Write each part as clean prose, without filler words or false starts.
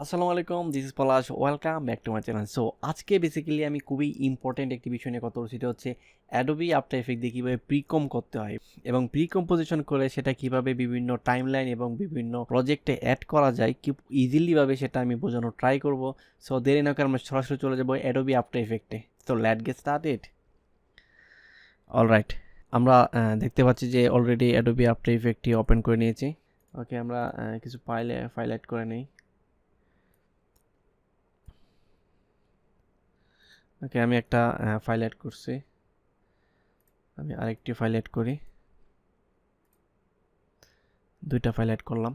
আসসালামু আলাইকুম, this is Palash, welcome back to my channel. So আজকে বেসিক্যালি আমি খুবই ইম্পর্টেন্ট একটি বিষয় নিয়ে কথা বলছি, সেটা হচ্ছে অ্যাডোবি আফটার এফেক্ট দিয়ে কীভাবে প্রিকম করতে হয় এবং প্রিকম্পোজিশন করে সেটা কীভাবে বিভিন্ন টাইমলাইন এবং বিভিন্ন প্রজেক্টে অ্যাড করা যায় কি ইজিলিভাবে, সেটা আমি বোঝানোর ট্রাই করব। সো দেরি না করে আমরা সরাসরি চলে যাবো অ্যাডোবি আফটার এফেক্টে। তো লেটস গেট স্টার্টেড। অলরাইট, আমরা দেখতে পাচ্ছি যে অলরেডি অ্যাডোবি আফটার এফেক্টটি ওপেন করে নিয়েছি। ওকে, আমরা কিছু ফাইল অ্যাড করে নিই। ওকে, আমি একটা ফাইল অ্যাড করছি, আমি আরেকটি ফাইল অ্যাড করি, দুইটা ফাইল অ্যাড করলাম।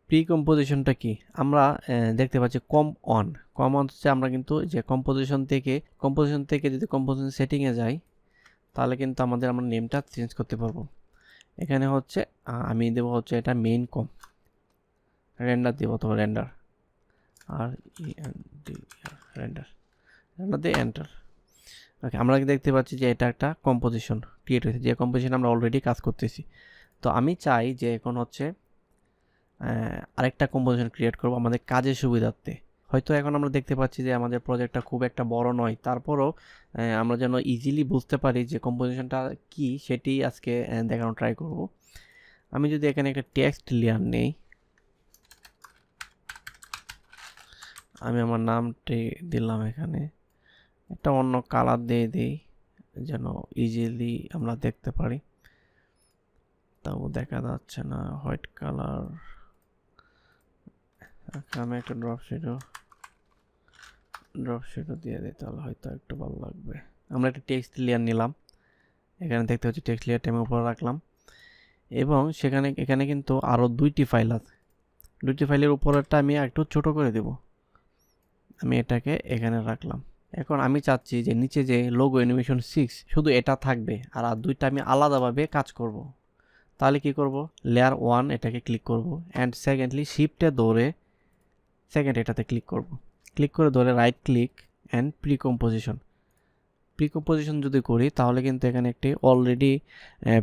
প্রি কম্পোজিশনটা কি আমরা দেখতে পাচ্ছি কম অন হচ্ছে আমরা কিন্তু যে কম্পোজিশন থেকে যদি কম্পোজিশন সেটিংয়ে যাই তাহলে কিন্তু আমরা নেমটা চেঞ্জ করতে পারবো। এখানে হচ্ছে আমি দেবো হচ্ছে এটা মেইন কম, রেন্ডার দেবো, অথবা রেন্ডার রেন্ডার দিয়ে এন্টার। ওকে, আমরা দেখতে পাচ্ছি যে এটা একটা কম্পোজিশন ক্রিয়েট হয়েছে, যে কম্পোজিশন আমরা অলরেডি কাজ করতেছি। তো আমি চাই যে এখন হচ্ছে আরেকটা কম্পোজিশন ক্রিয়েট করব আমাদের কাজের সুবিধার্থে। হয়তো এখন আমরা দেখতে পাচ্ছি যে আমাদের প্রজেক্টটা খুব একটা বড় নয়, তারপরও আমরা যেন ইজিলি বুঝতে পারি যে কম্পোজিশনটা কি, সেটি আজকে দেখানোর ট্রাই করব। আমি যদি এখানে একটা টেক্সট লেয়ার নেই, আমি আমার নামটি দিলাম, এখানে একটা অন্য কালার দিয়ে দিই যেন ইজিলি আমরা দেখতে পারি। তাও দেখা যাচ্ছে না, হোয়াইট কালার। আমি একটা ড্রপ শেডও দিয়ে দিই, তাহলে হয়তো একটু ভালো লাগবে। আমরা একটা টেক্সট লেয়ার নিলাম, এখানে দেখতে হচ্ছে টেক্সট লেয়ারটা আমি উপরে রাখলাম, এবং এখানে কিন্তু আরও দুইটি ফাইল আছে। দুইটি ফাইলের উপরেরটা আমি একটু ছোট করে দেব, আমি এটাকে এখানে রাখলাম। এখন আমি চাচ্ছি যে নিচে যে লোগো অ্যানিমেশন 6 শুধু এটা থাকবে, আর দুইটা আমি আলাদাভাবে কাজ করব। তাহলে কি করব, লেয়ার 1 এটাকে ক্লিক করব, অ্যান্ড সেকেন্ডলি শিফটে ধরে সেকেন্ড এটাতে ক্লিক করে ধরে রাইট ক্লিক অ্যান্ড প্রিকম্পোজিশন যদি করি তাহলে কিন্তু এখানে একটি অলরেডি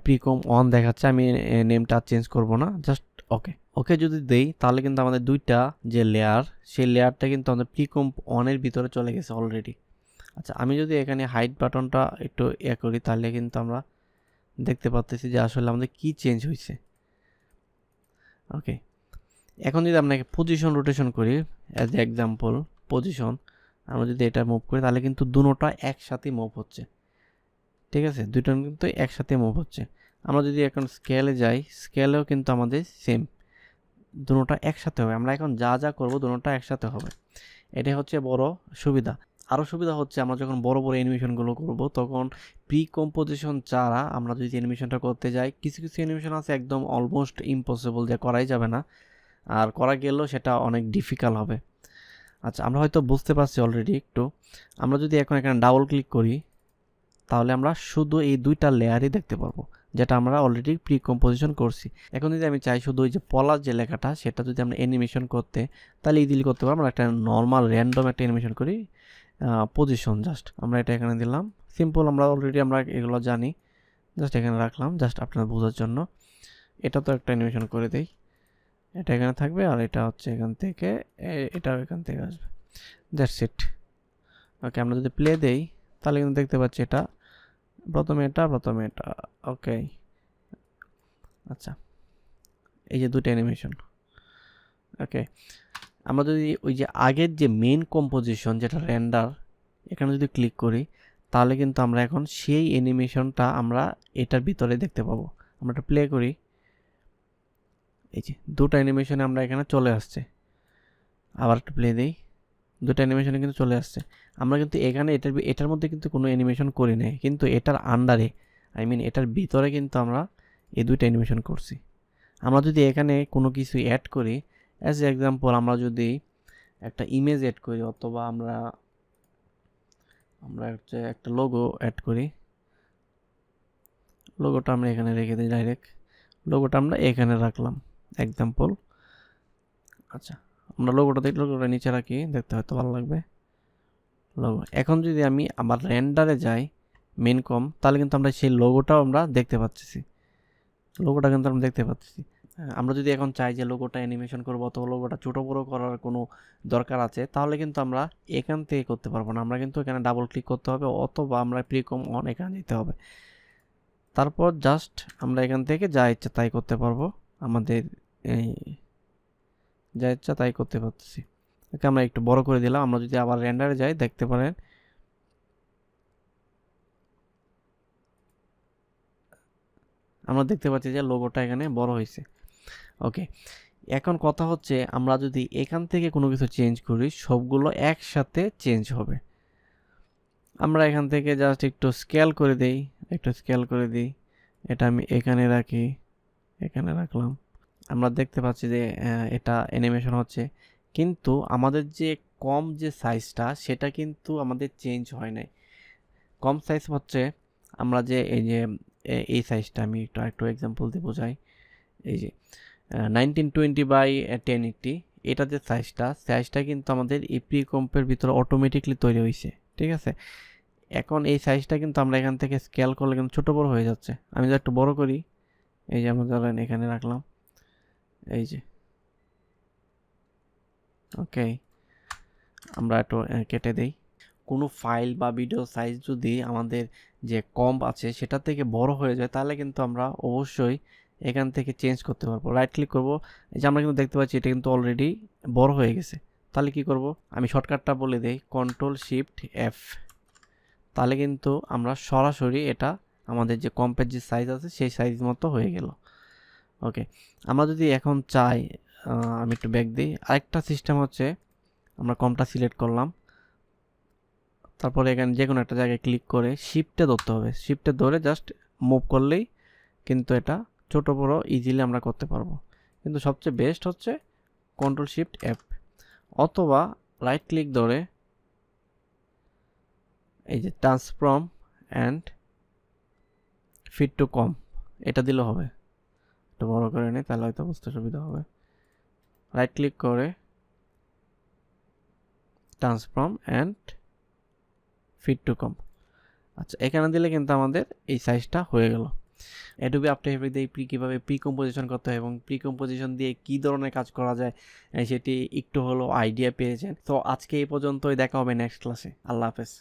প্রিকম অন দেখাচ্ছে। আমি নেমটা চেঞ্জ করব না, জাস্ট ওকে যদি দেই তাহলে কিন্তু আমাদের দুইটা যে লেয়ার, সেই লেয়ারটা কিন্তু আমাদের প্রিকম অনের ভিতরে চলে গেছে অলরেডি। আচ্ছা, আমি যদি এখানে হাইড বাটনটা একটু করি তাহলে কিন্তু আমরা দেখতে পাচ্ছি যে আসলে আমাদের কি চেঞ্জ হয়েছে। ওকে, এখন যদি আপনাকে পজিশন রোটেশন করি, অ্যাজ এক্সাম্পল পজিশন, আমরা যদি এটা মুভ করি তাহলে কিন্তু দুটোটা একসাথে মুভ হচ্ছে। ঠিক আছে, দুটো কিন্তু একসাথে মুভ হচ্ছে। আমরা যদি এখন স্কেলে যাই, স্কেলেও কিন্তু আমাদের সেম, দুটোটা একসাথে হবে। আমরা এখন যা যা করব দুটোটা একসাথে হবে, এটাই হচ্ছে বড় সুবিধা। আরও সুবিধা হচ্ছে আমরা যখন বড় বড় অ্যানিমেশনগুলো করব তখন প্রি কম্পোজিশন ছাড়া আমরা যদি অ্যানিমেশনটা করতে যাই, কিছু কিছু অ্যানিমেশন আছে একদম অলমোস্ট ইম্পসিবল, যে করাই যাবে না, আর করা গেলেও সেটা অনেক ডিফিকাল্ট হবে। আচ্ছা, আমরা হয়তো বুঝতে পারছি অলরেডি একটু। আমরা যদি এখন এখানে ডাবল ক্লিক করি তাহলে আমরা শুধু এই দুইটা লেয়ারই দেখতে পারবো, যেটা আমরা অলরেডি প্রি কম্পোজিশন করছি। এখন যদি আমি চাই শুধু ওই যে পলার যে লেখাটা, সেটা যদি আমরা অ্যানিমেশন করতে, তাহলে ইজিলি করতে পারবো। আমরা একটা নর্মাল র্যান্ডম একটা অ্যানিমেশন করি, পজিশন, জাস্ট আমরা এটা এখানে দিলাম, সিম্পল, আমরা অলরেডি আমরা এগুলো জানি, জাস্ট এখানে রাখলাম জাস্ট আপনার বোঝার জন্য। এটা তো একটা অ্যানিমেশন করে দেই, এটা এখানে থাকবে, আর এটা হচ্ছে এখান থেকে, এটাও এখান থেকে আসবে, দ্যাটস ইট। ওকে, আমরা যদি প্লে দেই তাহলে কিন্তু দেখতে পাচ্ছি এটা প্রথমে এটা। ওকে, আচ্ছা, এই যে দুটো অ্যানিমেশন। ওকে, আমরা যদি ওই যে আগের যে মেইন কম্পোজিশন যেটা রেন্ডার, এখানে যদি ক্লিক করি তাহলে কিন্তু আমরা এখন সেই অ্যানিমেশনটা আমরা এটার ভিতরে দেখতে পাবো। আমরা এটা প্লে করি, এই যে দুটো অ্যানিমেশনে আমরা এখানে চলে আসছে। আবার একটা প্লে দিই, দুটো অ্যানিমেশনে কিন্তু চলে আসছে। আমরা কিন্তু এখানে এটার মধ্যে কিন্তু কোনো অ্যানিমেশন করি নাই, কিন্তু এটার আন্ডারে, এটার ভিতরে কিন্তু আমরা এই দুইটা অ্যানিমেশন করছি। আমরা যদি এখানে কোনো কিছু অ্যাড করি, অ্যাজ এক্সাম্পল আমরা যদি একটা ইমেজ অ্যাড করি, অথবা আমরা হচ্ছে একটা লোগো অ্যাড করি, লোগোটা আমরা এখানে রেখে দিই, ডাইরেক্ট লোগোটা আমরা এখানে রাখলাম এক্সাম্পল। আচ্ছা, আমরা লোগোটা নিচে রাখি, দেখতে হয়তো ভালো লাগবে লোগো। এখন যদি আমি আবার রেন্ডারে যাই মেন কম, তাহলে কিন্তু আমরা সেই লোগোটাও আমরা দেখতে পাচ্ছি, লোগোটা কিন্তু আমরা দেখতে পাচ্ছি। আমরা যদি এখন চাই যে লোগোটা অ্যানিমেশন করবো অথবা লোগোটা ছোটো বড়ো করার কোনো দরকার আছে, তাহলে কিন্তু আমরা এখান থেকে করতে পারবো না। আমরা কিন্তু এখানে ডাবল ক্লিক করতে হবে অথবা আমরা প্রিকম অন এখানে যেতে হবে। তারপর জাস্ট আমরা এখান থেকে যা ইচ্ছা তাই করতে পারবো, আমাদের যা ইচ্ছা তাই করতে পারতেছি। ওকে, আমরা একটু বড় করে দিলাম। আমরা যদি আবার রেন্ডারে যাই দেখতে পারেন আমরা দেখতে পাচ্ছি যে লোগোটা এখানে বড় হয়েছে। ওকে, এখন কথা হচ্ছে আমরা যদি এখান থেকে কোনো কিছু চেঞ্জ করি সবগুলো একসাথে চেঞ্জ হবে। আমরা এখান থেকে জাস্ট একটু স্কেল করে দিই, এটা আমি এখানে রাখি, এখানে রাখলাম। আমরা দেখতে পাচ্ছি যে এটা অ্যানিমেশন হচ্ছে, কিন্তু আমাদের যে কম যে সাইজটা সেটা কিন্তু আমাদের চেঞ্জ হয় নাই। কম সাইজ হচ্ছে আমরা যে এই সাইজটা আমি একটু এক্সাম্পল দিয়ে বোঝাই। এই যে 1920x1080 এটা যে সাইজটা কিন্তু আমাদের এই প্রিকম্পের ভিতরে অটোমেটিকলি তৈরি হয়েছে, ঠিক আছে। এখন এই সাইজটা কিন্তু আমরা এখান থেকে স্কেল করলে কিন্তু ছোটো বড়ো হয়ে যাচ্ছে। আমি যদি একটু বড় করি, এই যে আমরা ধরেন এখানে রাখলাম, এই যে ওকে, আমরা একটু কেটে দেই। কোনো ফাইল বা ভিডিও সাইজ যদি আমাদের যে কম আছে সেটা থেকে বড় হয়ে যায়, তাহলে কিন্তু আমরা অবশ্যই এখান থেকে চেঞ্জ করতে পারবো। রাইট ক্লিক করব, এই যে আমরা কিন্তু দেখতে পাচ্ছি এটা কিন্তু অলরেডি বড় হয়ে গেছে। তাহলে কি করব, আমি শর্টকাটটা বলে দেই, Ctrl+Shift+F। তাহলে কিন্তু আমরা সরাসরি এটা আমাদের যে কম্পের যে সাইজ আছে সেই সাইজ মতো হয়ে গেল। ওকে, আমরা যদি এখন চাই, আমি একটু ব্যাক দিই। আরেকটা সিস্টেম হচ্ছে, আমরা কমটা সিলেক্ট করলাম, তারপরে এখানে যে কোনো একটা জায়গায় ক্লিক করে শিফটে ধরতে হবে। শিফটে ধরে জাস্ট মুভ করলেই কিন্তু এটা ছোট বড় ইজিলি আমরা করতে পারবো। কিন্তু সবচেয়ে বেস্ট হচ্ছে Ctrl+Shift+F, অথবা রাইট ক্লিক ধরে এই যে ট্রান্সফর্ম অ্যান্ড ফিট টু কম এটা দিলে হবে। একটু বড় করে নিই তাহলে হয়তো বুঝতে সুবিধা হবে। রাইট ক্লিক করে ট্রান্সফর্ম অ্যান্ড ফিট টু কম, আচ্ছা এখানে দিলে কিন্তু আমাদের এই সাইজটা হয়ে গেল। অ্যাডোবি আফটার এফেক্ট দিয়ে কীভাবে প্রি কম্পোজিশন করতে হয় এবং প্রি কম্পোজিশন দিয়ে কী ধরনের কাজ করা যায় সেটি একটু হলো আইডিয়া পেয়েছেন। তো আজকে এই পর্যন্তই, দেখা হবে নেক্সট ক্লাসে। আল্লাহ হাফেজ।